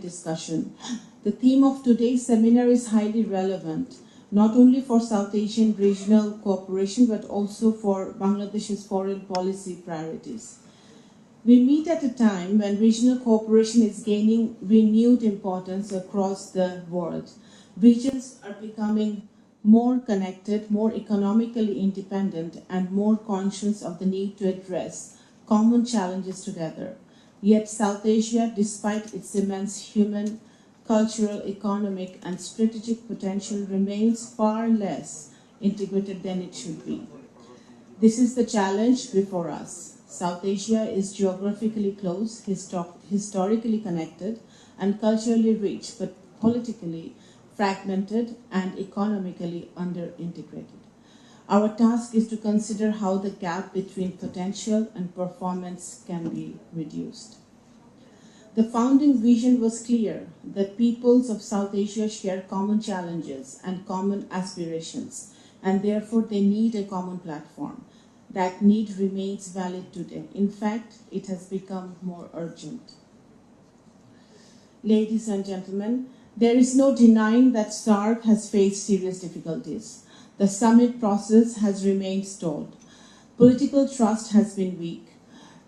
discussion. The theme of today's seminar is highly relevant, not only for South Asian regional cooperation, but also for Bangladesh's foreign policy priorities. We meet at a time when regional cooperation is gaining renewed importance across the world. Regions are becoming more connected, more economically independent, and more conscious of the need to address common challenges together. Yet South Asia, despite its immense human, cultural, economic, and strategic potential, remains far less integrated than it should be. This is the challenge before us. South Asia is geographically close, historically connected, and culturally rich, but politically fragmented and economically under-integrated. Our task is to consider how the gap between potential and performance can be reduced. The founding vision was clear that peoples of South Asia share common challenges and common aspirations, and therefore they need a common platform. That need remains valid today. In fact, it has become more urgent. Ladies and gentlemen, there is no denying that SAARC has faced serious difficulties. The summit process has remained stalled. Political trust has been weak.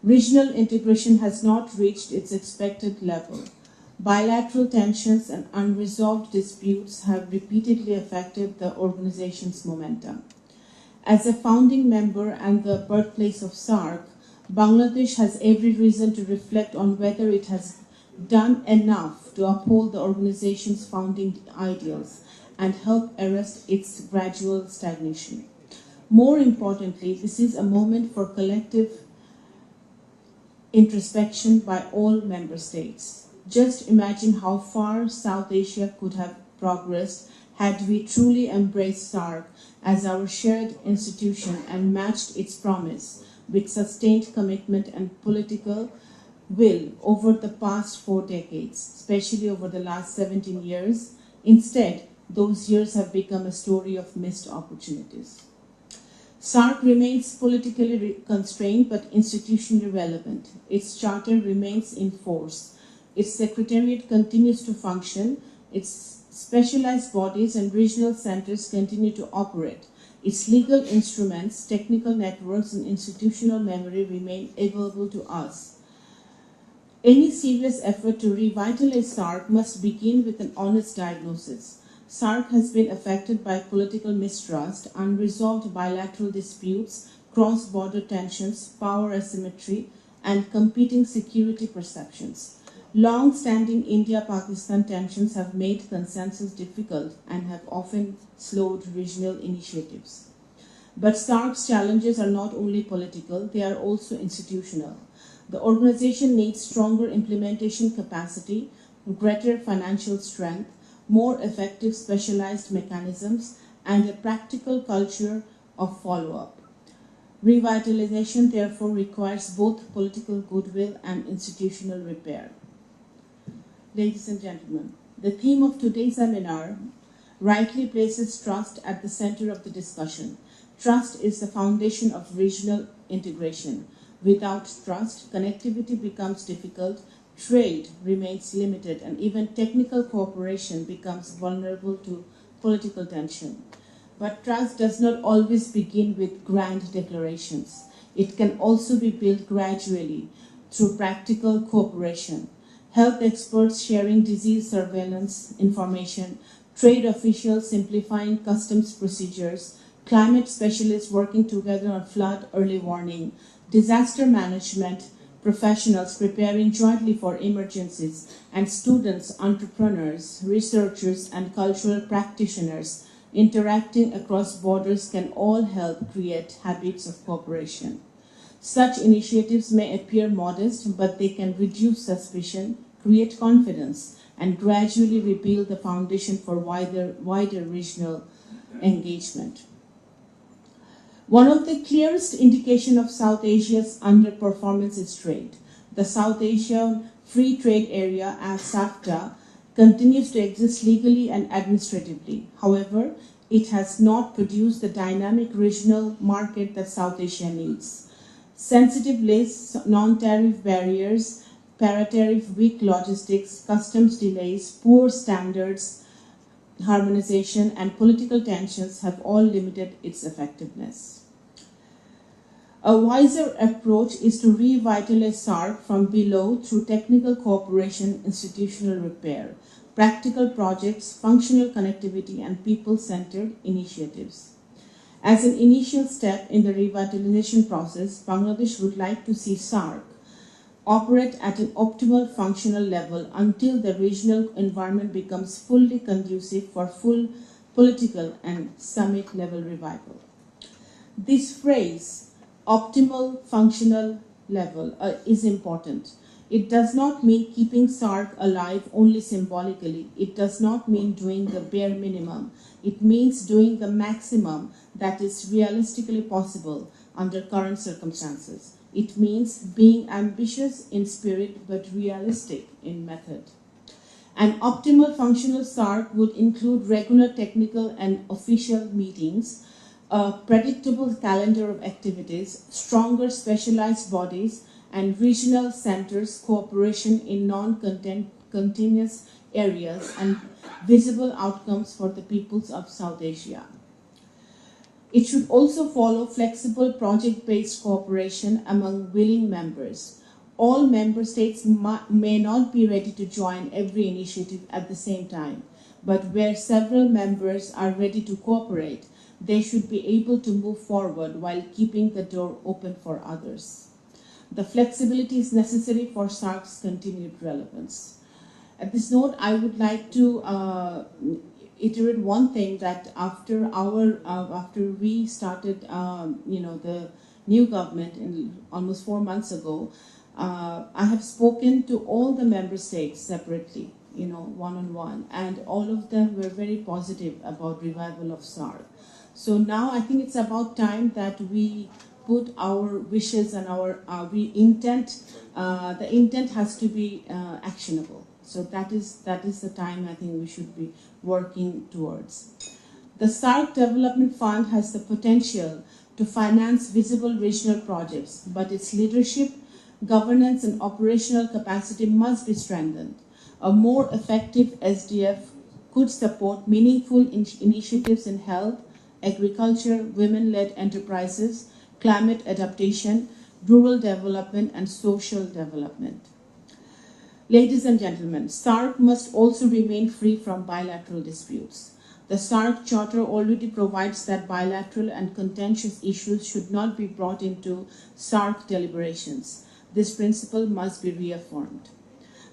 Regional integration has not reached its expected level. Bilateral tensions and unresolved disputes have repeatedly affected the organization's momentum. As a founding member and the birthplace of SAARC, Bangladesh has every reason to reflect on whether it has done enough to uphold the organization's founding ideals and help arrest its gradual stagnation. More importantly, this is a moment for collective introspection by all member states. Just imagine how far South Asia could have progressed had we truly embraced SAARC as our shared institution and matched its promise with sustained commitment and political will over the past 4 decades, especially over the last 17 years. Instead, those years have become a story of missed opportunities. SAARC remains politically constrained but institutionally relevant. Its charter remains in force. Its secretariat continues to function. Its specialized bodies and regional centers continue to operate. Its legal instruments, technical networks, and institutional memory remain available to us. Any serious effort to revitalize SAARC must begin with an honest diagnosis. SAARC has been affected by political mistrust, unresolved bilateral disputes, cross-border tensions, power asymmetry, and competing security perceptions. Long-standing India-Pakistan tensions have made consensus difficult and have often slowed regional initiatives. But SAARC's challenges are not only political, they are also institutional. The organization needs stronger implementation capacity, greater financial strength, more effective specialized mechanisms, and a practical culture of follow-up. Revitalization, therefore, requires both political goodwill and institutional repair. Ladies and gentlemen, the theme of today's seminar rightly places trust at the center of the discussion. Trust is the foundation of regional integration. Without trust, connectivity becomes difficult, trade remains limited, and even technical cooperation becomes vulnerable to political tension. But trust does not always begin with grand declarations. It can also be built gradually through practical cooperation. Health experts sharing disease surveillance information, trade officials simplifying customs procedures, climate specialists working together on flood early warning, disaster management professionals preparing jointly for emergencies, and students, entrepreneurs, researchers, and cultural practitioners interacting across borders can all help create habits of cooperation. Such initiatives may appear modest, but they can reduce suspicion, create confidence, and gradually rebuild the foundation for wider regional engagement. One of the clearest indications of South Asia's underperformance is trade. The South Asia Free Trade Area, as SAFTA, continues to exist legally and administratively. However, it has not produced the dynamic regional market that South Asia needs. Sensitive lists, non-tariff barriers, para-tariff, weak logistics, customs delays, poor standards, harmonization, and political tensions have all limited its effectiveness. A wiser approach is to revitalize SARC from below through technical cooperation, institutional repair, practical projects, functional connectivity, and people-centered initiatives. As an initial step in the revitalization process, Bangladesh would like to see SARC operate at an optimal functional level until the regional environment becomes fully conducive for full political and summit level revival. This phrase, optimal functional level, is important. It does not mean keeping SARC alive only symbolically. It does not mean doing the bare minimum. It means doing the maximum that is realistically possible under current circumstances. It means being ambitious in spirit but realistic in method. An optimal functional SARC would include regular technical and official meetings, a predictable calendar of activities, stronger specialized bodies, and regional centers cooperation in non-continuous areas, and visible outcomes for the peoples of South Asia. It should also follow flexible project-based cooperation among willing members. All member states may not be ready to join every initiative at the same time, but where several members are ready to cooperate, they should be able to move forward while keeping the door open for others. The flexibility is necessary for SARC's continued relevance. At this note, I would like to iterate one thing, that after we started, the new government almost 4 months ago, I have spoken to all the member states separately, one-on-one, and all of them were very positive about revival of SARC. So now I think it's about time that we put our wishes and our intent. The intent has to be actionable. So that is the time I think we should be working towards. The SARC Development Fund has the potential to finance visible regional projects, but its leadership, governance, and operational capacity must be strengthened. A more effective SDF could support meaningful initiatives in health, agriculture, women-led enterprises, climate adaptation, rural development, and social development. Ladies and gentlemen, SARC must also remain free from bilateral disputes. The SARC Charter already provides that bilateral and contentious issues should not be brought into SARC deliberations. This principle must be reaffirmed.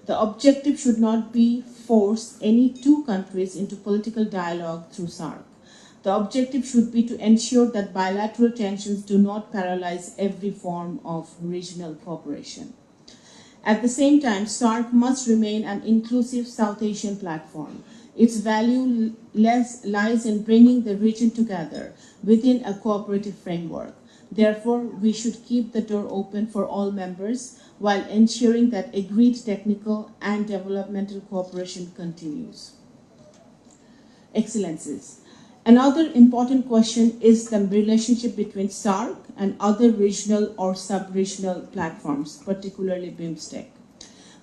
The objective should not be force any two countries into political dialogue through SARC. The objective should be to ensure that bilateral tensions do not paralyze every form of regional cooperation. At the same time, SARC must remain an inclusive South Asian platform. Its value lies in bringing the region together within a cooperative framework. Therefore, we should keep the door open for all members while ensuring that agreed technical and developmental cooperation continues. Excellencies, another important question is the relationship between SARC and other regional or sub-regional platforms, particularly BIMSTEC.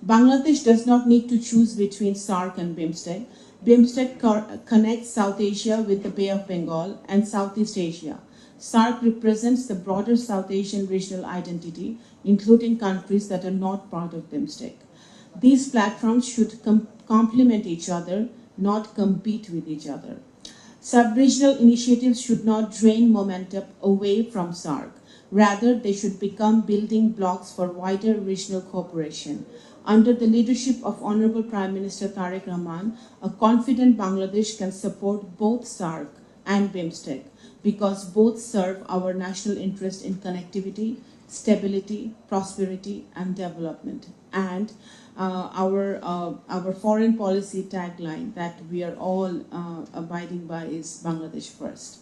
Bangladesh does not need to choose between SARC and BIMSTEC. BIMSTEC connects South Asia with the Bay of Bengal and Southeast Asia. SARC represents the broader South Asian regional identity, including countries that are not part of BIMSTEC. These platforms should complement each other, not compete with each other. Sub-regional initiatives should not drain momentum away from SARC. Rather, they should become building blocks for wider regional cooperation. Under the leadership of Honorable Prime Minister Tariq Rahman, a confident Bangladesh can support both SARC and BIMSTEC because both serve our national interest in connectivity, stability, prosperity, and development. And our foreign policy tagline that we are all abiding by is Bangladesh first.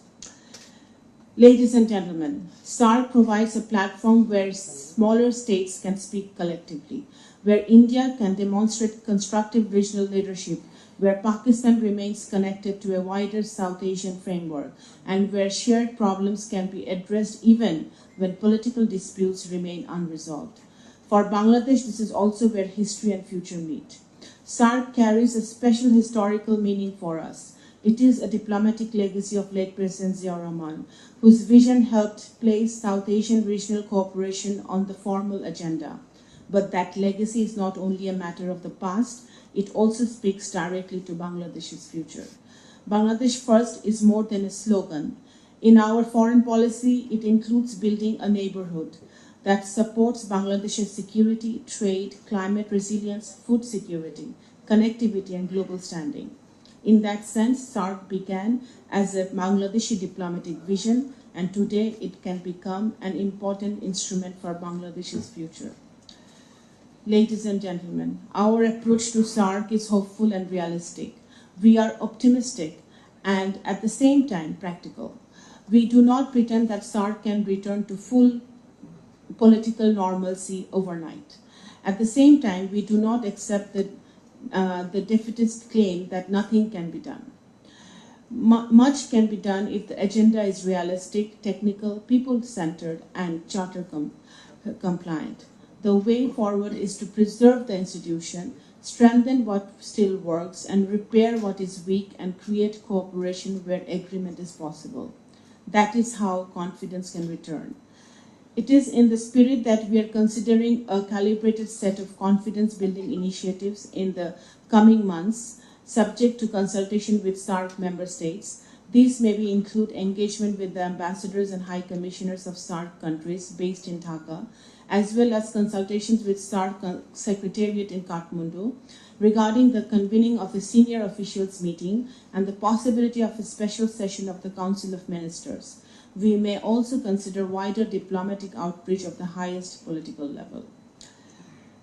Ladies and gentlemen, SARC provides a platform where smaller states can speak collectively, where India can demonstrate constructive regional leadership, where Pakistan remains connected to a wider South Asian framework, and where shared problems can be addressed even when political disputes remain unresolved. For Bangladesh, this is also where history and future meet. SARC carries a special historical meaning for us. It is a diplomatic legacy of late President Ziaur Rahman, whose vision helped place South Asian regional cooperation on the formal agenda. But that legacy is not only a matter of the past, it also speaks directly to Bangladesh's future. Bangladesh First is more than a slogan. In our foreign policy, it includes building a neighborhood that supports Bangladesh's security, trade, climate resilience, food security, connectivity, and global standing. In that sense, SARC began as a Bangladeshi diplomatic vision, and today it can become an important instrument for Bangladesh's future. Ladies and gentlemen, our approach to SARC is hopeful and realistic. We are optimistic and at the same time practical. We do not pretend that SARC can return to full political normalcy overnight. At the same time, we do not accept the defeatist claim that nothing can be done. Much can be done if the agenda is realistic, technical, people-centered, and charter compliant. The way forward is to preserve the institution, strengthen what still works, and repair what is weak, and create cooperation where agreement is possible. That is how confidence can return. It is in the spirit that we are considering a calibrated set of confidence-building initiatives in the coming months, subject to consultation with SARC member states. These maybe include engagement with the ambassadors and high commissioners of SARC countries based in Dhaka, as well as consultations with SARC Secretariat in Kathmandu regarding the convening of a senior officials meeting and the possibility of a special session of the Council of Ministers. We may also consider wider diplomatic outreach of the highest political level.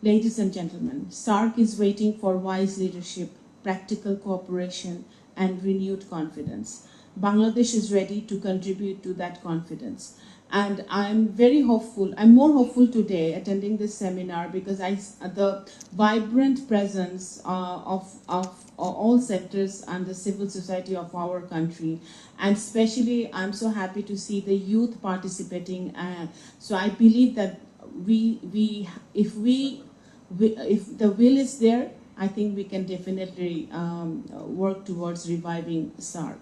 Ladies and gentlemen, SARC is waiting for wise leadership, practical cooperation, and renewed confidence. Bangladesh is ready to contribute to that confidence. And I'm very hopeful, I'm more hopeful today attending this seminar because the vibrant presence of all sectors and the civil society of our country, and especially I'm so happy to see the youth participating. So I believe that if the will is there, I think we can definitely work towards reviving SARC.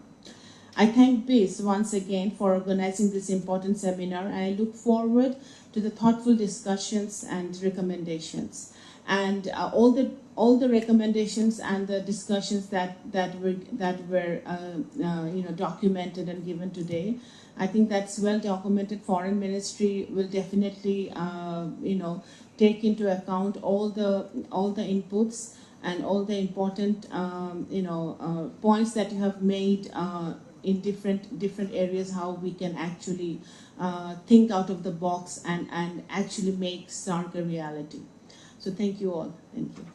I thank BIS once again for organizing this important seminar, and I look forward to the thoughtful discussions and recommendations. And all the recommendations and the discussions that were documented and given today, I think that's well documented. Foreign Ministry will definitely take into account all the inputs and all the important points that you have made in different areas, how we can actually think out of the box and actually make SARC a reality. So thank you all. Thank you.